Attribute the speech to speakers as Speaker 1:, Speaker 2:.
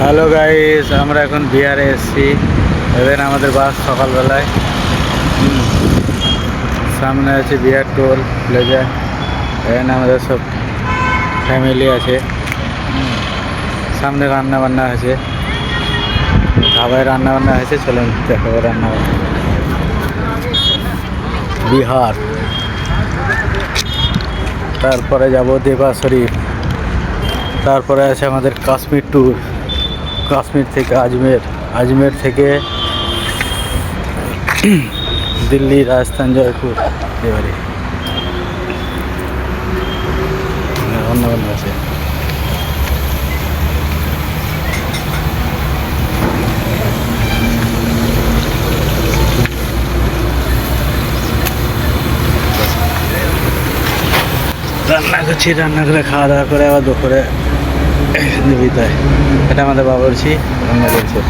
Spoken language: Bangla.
Speaker 1: হ্যালো গাইস, আমরা এখন বিহারে এসেছি। এখানে আমাদের বাস সকালবেলায়। সামনে আছে বিহার টোল প্লাজা। এখানে আমাদের সব ফ্যামিলি আছে। সামনে রান্না বান্না আছে, ধাবায় রান্না বান্না হয়েছে। চলুন দেখাবো রান্না বান্না। বিহার, তারপরে যাব দেবা শরীফ, তারপরে আছে আমাদের কাশ্মীর ট্যুর। কাশ্মীর থেকে আজমের, আজমের থেকে দিল্লি, রাজস্থান, জয়পুর। এবারে অন্য অন্য আছে। রান্না করছি, রান্না করে খাওয়া দাওয়া করে আবার দুপুরে বিদায়। এটা আমাদের বাবুর্চি রান্না করছে।